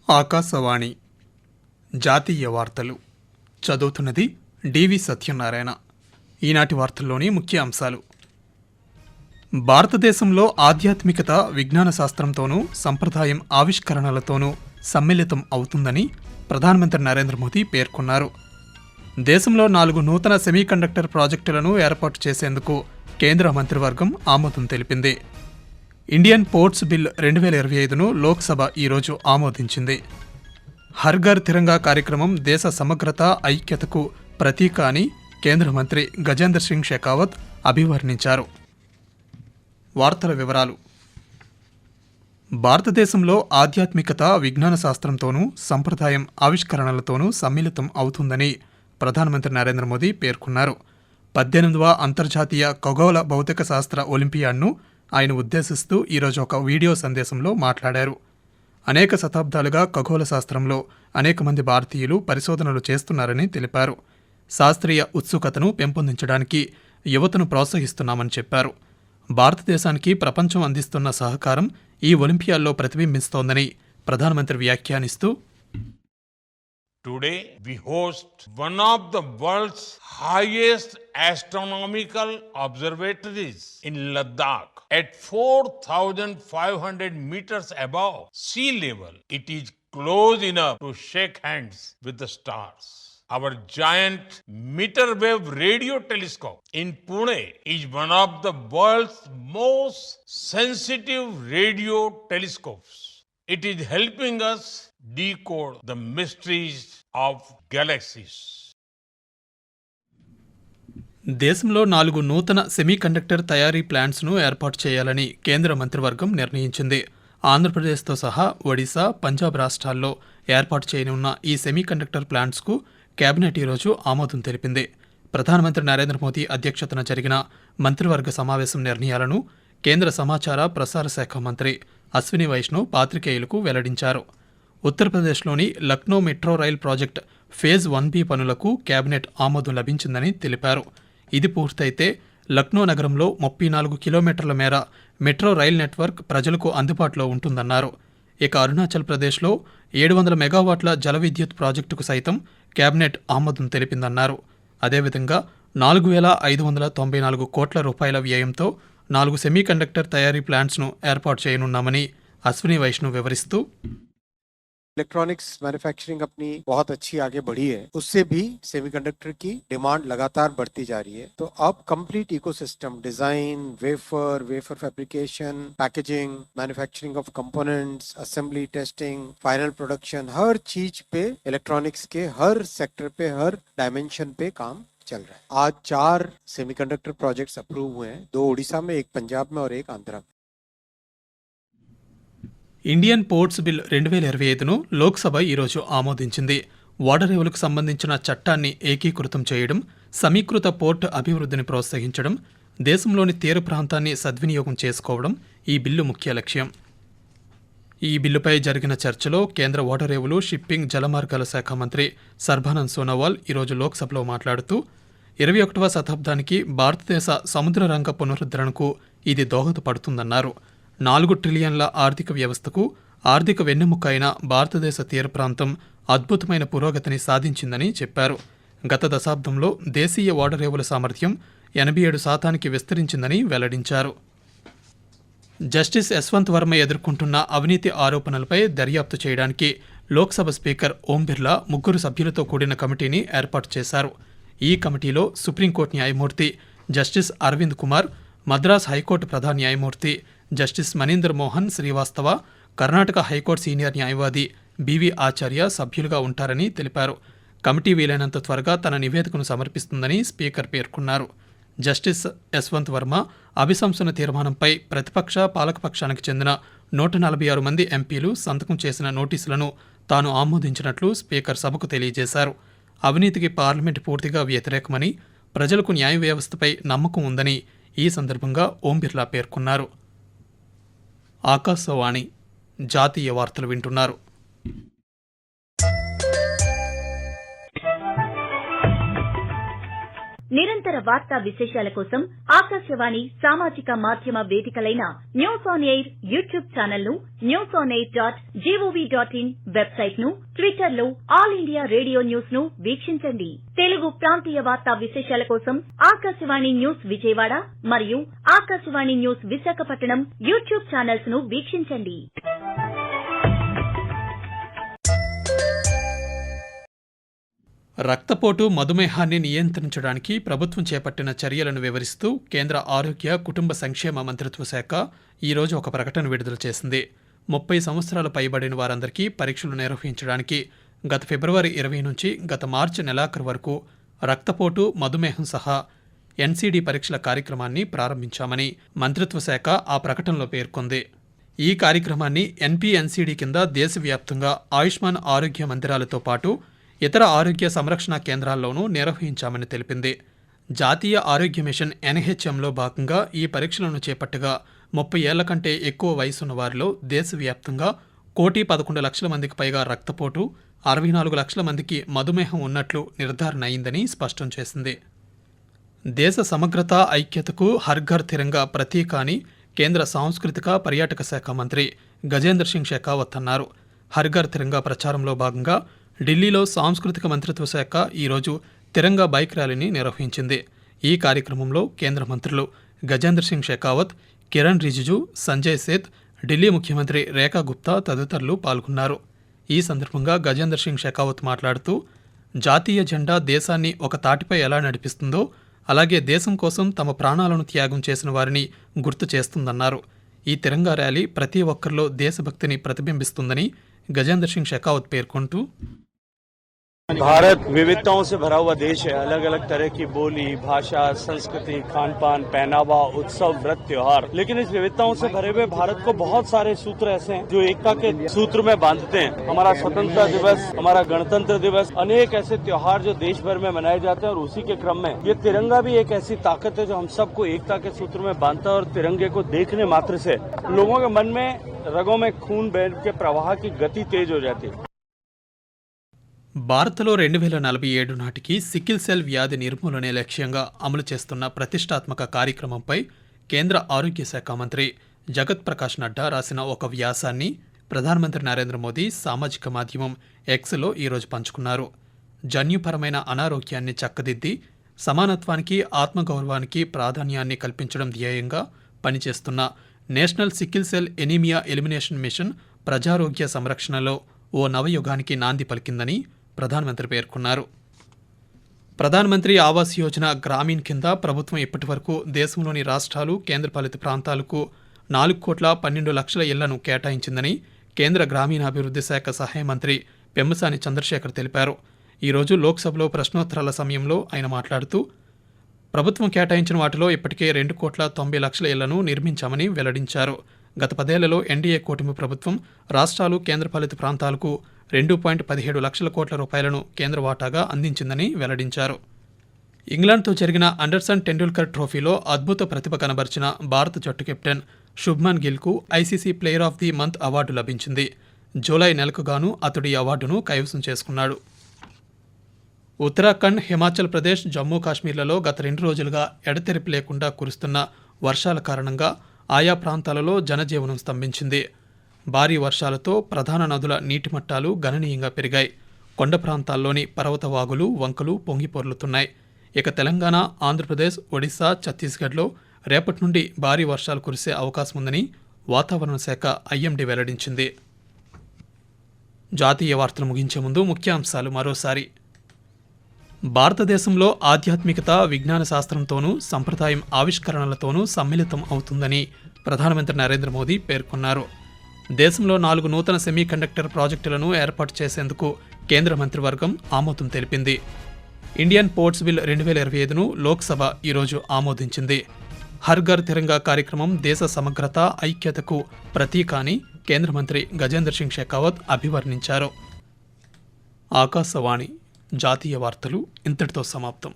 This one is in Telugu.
ఆకాశవాణి జాతీయ వార్తలు చదువుతున్నది డివి సత్యనారాయణ. ఈనాటి వార్తల్లోని ముఖ్య అంశాలు: భారతదేశంలో ఆధ్యాత్మికత విజ్ఞాన శాస్త్రంతోనూ సంప్రదాయం ఆవిష్కరణలతోనూ సమ్మిళితం అవుతుందని ప్రధానమంత్రి నరేంద్ర మోదీ పేర్కొన్నారు. దేశంలో 4 నూతన సెమీకండక్టర్ ప్రాజెక్టులను ఏర్పాటు చేసేందుకు కేంద్ర మంత్రివర్గం ఆమోదం తెలిపింది. ఇండియన్ పోర్ట్స్ బిల్ 2025ను లోక్సభ ఈరోజు ఆమోదించింది. హర్ ఘర్ తిరంగా కార్యక్రమం దేశ సమగ్రత ఐక్యతకు ప్రతీక అని కేంద్ర మంత్రి గజేంద్ర సింగ్ షెకావత్ అభివర్ణించారు. వార్తల వివరాలు: భారతదేశంలో ఆధ్యాత్మికత విజ్ఞాన శాస్త్రంతోనూ సంప్రదాయం ఆవిష్కరణలతోనూ సమ్మిళితం అవుతుందని ప్రధానమంత్రి నరేంద్ర మోదీ పేర్కొన్నారు. 18వ అంతర్జాతీయ ఖగోళ భౌతిక శాస్త్ర ఒలింపియాడ్ను ఆయన ఉద్దేశిస్తూ ఈరోజు ఒక వీడియో సందేశంలో మాట్లాడారు. అనేక శతాబ్దాలుగా ఖగోళ శాస్త్రంలో అనేక మంది భారతీయులు పరిశోధనలు చేస్తున్నారని తెలిపారు. శాస్త్రీయ ఉత్సుకతను పెంపొందించడానికి యువతను ప్రోత్సహిస్తున్నామని చెప్పారు. భారతదేశానికి ప్రపంచం అందిస్తున్న సహకారం ఈ ఒలింపియాడ్లో ప్రతిబింబిస్తోందని ప్రధానమంత్రి వ్యాఖ్యానిస్తూ, Today, we host one of the world's highest astronomical observatories in Ladakh. At 4,500 meters above sea level, it is close enough to shake hands with the stars. Our giant meter wave radio telescope in Pune is one of the world's most sensitive radio telescopes. It is helping us decode the mysteries of galaxies. దేశంలో 4 నూతన సెమీకండక్టర్ తయారీ ప్లాంట్స్ను ఏర్పాటు చేయాలని కేంద్ర మంత్రివర్గం నిర్ణయించింది. ఆంధ్రప్రదేశ్తో సహా ఒడిశా, పంజాబ్ రాష్ట్రాల్లో ఏర్పాటు చేయనున్న ఈ సెమీకండక్టర్ ప్లాంట్స్కు కేబినెట్ ఈరోజు ఆమోదం తెలిపింది. ప్రధానమంత్రి నరేంద్ర మోదీ అధ్యక్షతన జరిగిన మంత్రివర్గ సమావేశం నిర్ణయాలను కేంద్ర సమాచార ప్రసార శాఖ మంత్రి అశ్విని వైష్ణవ్ పాత్రికేయులకు వెల్లడించారు. ఉత్తరప్రదేశ్లోని Lucknow metro rail project phase 1B పనులకు కేబినెట్ ఆమోదం లభించిందని తెలిపారు. ఇది పూర్తయితే లక్నో నగరంలో 34 కిలోమీటర్ల మేర మెట్రో రైల్ నెట్వర్క్ ప్రజలకు అందుబాటులో ఉంటుందన్నారు. ఇక అరుణాచల్ ప్రదేశ్లో 700 మెగావాట్ల జల విద్యుత్ ప్రాజెక్టుకు సైతం కేబినెట్ ఆమోదం తెలిపిందన్నారు. అదేవిధంగా 4,594 కోట్ల రూపాయల వ్యయంతో 4 సెమీకండక్టర్ తయారీ ప్లాంట్స్ను ఏర్పాటు చేయనున్నామని అశ్విని వైష్ణవ్ వివరిస్తూ, इलेक्ट्रॉनिक्स मैन्युफैक्चरिंग अपनी बहुत अच्छी आगे बढ़ी है, उससे भी सेमीकंडक्टर की डिमांड लगातार बढ़ती जा रही है. तो अब complete ecosystem design, wafer fabrication, packaging, manufacturing of components, assembly, testing, final production, हर चीज पे इलेक्ट्रॉनिक्स के हर सेक्टर पे हर डायमेंशन पे काम चल रहा है. आज 4 सेमीकंडक्टर प्रोजेक्ट्स अप्रूव हुए हैं, 2 उड़ीसा में, 1 पंजाब में और 1 आंध्रा में. ఇండియన్ పోర్ట్స్ బిల్ 2025ను లోక్సభ ఈరోజు ఆమోదించింది. ఓడరేవులకు సంబంధించిన చట్టాన్ని ఏకీకృతం చేయడం, సమీకృత పోర్టు అభివృద్ధిని ప్రోత్సహించడం, దేశంలోని తీర ప్రాంతాన్ని సద్వినియోగం చేసుకోవడం ఈ బిల్లు ముఖ్య లక్ష్యం. ఈ బిల్లుపై జరిగిన చర్చలో కేంద్ర ఓడరేవులు, షిప్పింగ్, జలమార్గాల శాఖ మంత్రి సర్బానంద్ సోనోవాల్ ఈరోజు లోక్సభలో మాట్లాడుతూ, 21వ శతాబ్దానికి భారతదేశ సముద్ర రంగ పునరుద్ధరణకు ఇది దోహదపడుతుందన్నారు. 4 ట్రిలియన్ల ఆర్థిక వ్యవస్థకు ఆర్థిక వెన్నెముక అయిన భారతదేశ తీర ప్రాంతం అద్భుతమైన పురోగతిని సాధించిందని చెప్పారు. గత దశాబ్దంలో దేశీయ ఓడరేవుల సామర్థ్యం 87% విస్తరించిందని వెల్లడించారు. జస్టిస్ యశ్వంత్ వర్మ ఎదుర్కొంటున్న అవినీతి ఆరోపణలపై దర్యాప్తు చేయడానికి లోక్సభ స్పీకర్ ఓం బిర్లా 3 సభ్యులతో కూడిన కమిటీని ఏర్పాటు చేశారు. ఈ కమిటీలో సుప్రీంకోర్టు న్యాయమూర్తి జస్టిస్ అరవింద్ కుమార్, మద్రాస్ హైకోర్టు ప్రధాన న్యాయమూర్తి justice Maninder Mohan Srivastava, Karnataka high court senior న్యాయవాది బివి ఆచార్య సభ్యులుగా ఉంటారని తెలిపారు. కమిటీ వీలైనంత త్వరగా తన నివేదికను సమర్పిస్తుందని స్పీకర్ పేర్కొన్నారు. జస్టిస్ యశ్వంత్ వర్మ అభిశంసన తీర్మానంపై ప్రతిపక్ష, పాలకపక్షానికి చెందిన 146 మంది ఎంపీలు సంతకం చేసిన నోటీసులను తాను ఆమోదించినట్లు స్పీకర్ సభకు తెలియజేశారు. అవినీతికి పార్లమెంటు పూర్తిగా వ్యతిరేకమని, ప్రజలకు న్యాయ వ్యవస్థపై నమ్మకం ఉందని ఈ సందర్భంగా ఓం బిర్లా పేర్కొన్నారు. ఆకాశవాణి జాతీయ వార్తలు వింటున్నారు. నిరంతర వార్తా విశేషాల కోసం ఆకాశవాణి సామాజిక మాధ్యమ వేదికలైన news on air YouTube channel ను, newsonair.gov.in వెబ్సైట్ ను, ట్విట్టర్ లో ఆల్ ఇండియా రేడియో న్యూస్ ను వీక్షించండి. తెలుగు ప్రాంతీయ వార్తా విశేషాల కోసం ఆకాశవాణి న్యూస్ విజయవాడ మరియు Akashvani news Visakhapatnam YouTube channels ను వీక్షించండి. రక్తపోటు, మధుమేహాన్ని నియంత్రించడానికి ప్రభుత్వం చేపట్టిన చర్యలను వివరిస్తూ కేంద్ర ఆరోగ్య, కుటుంబ సంక్షేమ మంత్రిత్వ శాఖ ఈరోజు ఒక ప్రకటన విడుదల చేసింది. 30 సంవత్సరాలు పైబడిన వారందరికీ పరీక్షలు నిర్వహించడానికి గత ఫిబ్రవరి 20 నుంచి గత మార్చి నెలాఖరు వరకు రక్తపోటు, మధుమేహం సహా ఎన్సీడీ పరీక్షల కార్యక్రమాన్ని ప్రారంభించామని మంత్రిత్వ శాఖ ఆ ప్రకటనలో పేర్కొంది. ఈ కార్యక్రమాన్ని ఎన్పీఎన్సీడీ కింద దేశవ్యాప్తంగా ఆయుష్మాన్ ఆరోగ్య మందిరాలతో పాటు ఇతర ఆరోగ్య సంరక్షణ కేంద్రాల్లోనూ నిర్వహించామని తెలిపింది. జాతీయ ఆరోగ్య మిషన్ ఎన్హెచ్ఎంలో భాగంగా ఈ పరీక్షలను చేపట్టగా 30 ఏళ్ల కంటే ఎక్కువ వయసున్న వారిలో దేశవ్యాప్తంగా 1,11,00,000 మందికి పైగా రక్తపోటు, 64 లక్షల మందికి మధుమేహం ఉన్నట్లు నిర్ధారణ అయిందని స్పష్టం చేసింది. దేశ సమగ్రత, ఐక్యతకు హర్ ఘర్ తిరంగా ప్రతీక అని కేంద్ర సాంస్కృతిక పర్యాటక శాఖ మంత్రి గజేంద్ర సింగ్ షెకావత్ అన్నారు. హర్ ఘర్ తిరంగా ప్రచారంలో భాగంగా ఢిల్లీలో సాంస్కృతిక మంత్రిత్వ శాఖ ఈరోజు తిరంగా బైక్ ర్యాలీని నిర్వహించింది. ఈ కార్యక్రమంలో కేంద్ర మంత్రులు గజేంద్ర సింగ్ షెకావత్, కిరణ్ రిజిజు, సంజయ్ సేత్, ఢిల్లీ ముఖ్యమంత్రి రేఖా గుప్తా తదితరులు పాల్గొన్నారు. ఈ సందర్భంగా గజేంద్ర సింగ్ షెకావత్ మాట్లాడుతూ జాతీయ జెండా దేశాన్ని ఒక తాటిపై ఎలా నడిపిస్తుందో అలాగే దేశం కోసం తమ ప్రాణాలను త్యాగం చేసిన వారిని గుర్తు చేస్తుందన్నారు. ఈ తిరంగా ర్యాలీ ప్రతి ఒక్కరిలో దేశభక్తిని ప్రతిబింబిస్తుందని గజేంద్ర సింగ్ షెకావత్ పేర్కొంటూ भारत विविधताओं से भरा हुआ देश है। अलग अलग तरह की बोली, भाषा, संस्कृति, खान पान, पहनावा, उत्सव, व्रत, त्योहार, लेकिन इस विविधताओं से भरे हुए भारत को बहुत सारे सूत्र ऐसे हैं जो एकता के सूत्र में बांधते हैं। हमारा स्वतंत्रता दिवस, हमारा गणतंत्र दिवस, अनेक ऐसे त्योहार जो देश भर में मनाए जाते हैं और उसी के क्रम में ये तिरंगा भी एक ऐसी ताकत है जो हम सबको एकता के सूत्र में बांधता है और तिरंगे को देखने मात्र से लोगों के मन में, रगों में खून बह के प्रवाह की गति तेज हो जाती है. భారత్లో 2047 నాటికి సికిల్ సెల్ వ్యాధి నిర్మూలనే లక్ష్యంగా అమలు చేస్తున్న ప్రతిష్టాత్మక కార్యక్రమంపై కేంద్ర ఆరోగ్య శాఖ మంత్రి జగత్ ప్రకాష్ నడ్డా రాసిన ఒక వ్యాసాన్ని ప్రధానమంత్రి నరేంద్ర మోదీ సామాజిక మాధ్యమం ఎక్స్లో ఈరోజు పంచుకున్నారు. జన్యుపరమైన అనారోగ్యాన్ని చక్కదిద్ది సమానత్వానికి, ఆత్మగౌరవానికి ప్రాధాన్యాన్ని కల్పించడం ధ్యేయంగా పనిచేస్తున్న national sickle cell anaemia elimination mission ప్రజారోగ్య సంరక్షణలో ఓ నవయుగానికి నాంది పలికిందని ప్రధానమంత్రి పేర్కొన్నారు. ప్రధానమంత్రి ఆవాస్ యోజన గ్రామీణ్ కింద ప్రభుత్వం ఇప్పటివరకు దేశంలోని రాష్ట్రాలు, కేంద్రపాలిత ప్రాంతాలకు 4,12,00,000 ఇళ్లను కేటాయించిందని కేంద్ర గ్రామీణాభివృద్ధి శాఖ సహాయ మంత్రి పెమ్మసాని చంద్రశేఖర్ తెలిపారు. ఈరోజు లోక్సభలో ప్రశ్నోత్తరాల సమయంలో ఆయన మాట్లాడుతూ ప్రభుత్వం కేటాయించిన వాటిలో ఇప్పటికే 2,90,00,000 ఇళ్లను నిర్మించామని వెల్లడించారు. గత 10 ఏళ్లలో ఎన్డీఏ కూటమి ప్రభుత్వం రాష్ట్రాలు, కేంద్రపాలిత ప్రాంతాలకు 2.17 లక్షల కోట్ల రూపాయలను కేంద్ర వాటాగా అందించిందని వెల్లడించారు. ఇంగ్లాండ్తో జరిగిన అండర్సన్ టెండూల్కర్ ట్రోఫీలో అద్భుత ప్రతిభ కనబర్చిన భారత జట్టు కెప్టెన్ శుభ్మన్ గిల్కు ICC player of the month award లభించింది. జూలై నెలకు గాను అతడు ఈ అవార్డును కైవసం చేసుకున్నాడు. ఉత్తరాఖండ్, హిమాచల్ ప్రదేశ్, జమ్మూ కాశ్మీర్లలో గత 2 రోజులుగా ఎడతెరిపి లేకుండా కురుస్తున్న వర్షాల కారణంగా ఆయా ప్రాంతాలలో జనజీవనం స్తంభించింది. భారీ వర్షాలతో ప్రధాన నదుల నీటి మట్టాలు గణనీయంగా పెరిగాయి. కొండ ప్రాంతాల్లోని పర్వత వాగులు, వంకలు పొంగిపొర్లుతున్నాయి. ఇక తెలంగాణ, ఆంధ్రప్రదేశ్, ఒడిశా, ఛత్తీస్గఢ్లో రేపటి నుండి భారీ వర్షాలు కురిసే అవకాశం ఉందని వాతావరణ శాఖ ఐఎండీ వెల్లడించింది. జాతీయ వార్తలు ముగించే ముందు ముఖ్యాంశాలు మరోసారి. భారతదేశంలో ఆధ్యాత్మికత, విజ్ఞాన శాస్త్రంతోనూ సంప్రదాయం ఆవిష్కరణలతోనూ సమ్మిళితం అవుతుందని ప్రధానమంత్రి నరేంద్ర మోదీ పేర్కొన్నారు. దేశంలో 4 నూతన సెమీకండక్టర్ ప్రాజెక్టులను ఏర్పాటు చేసేందుకు కేంద్ర మంత్రివర్గం ఆమోదం తెలిపింది. ఇండియన్ పోర్ట్స్ బిల్ 2025ను లోక్సభ ఈరోజు ఆమోదించింది. హర్ ఘర్ తిరంగా కార్యక్రమం దేశ సమగ్రత, ఐక్యతకు ప్రతీక అని కేంద్ర మంత్రి గజేంద్ర సింగ్ షెకావత్ అభివర్ణించారు. ఆకాశవాణి జాతీయ వార్తలు ఇంతటితో సమాప్తం.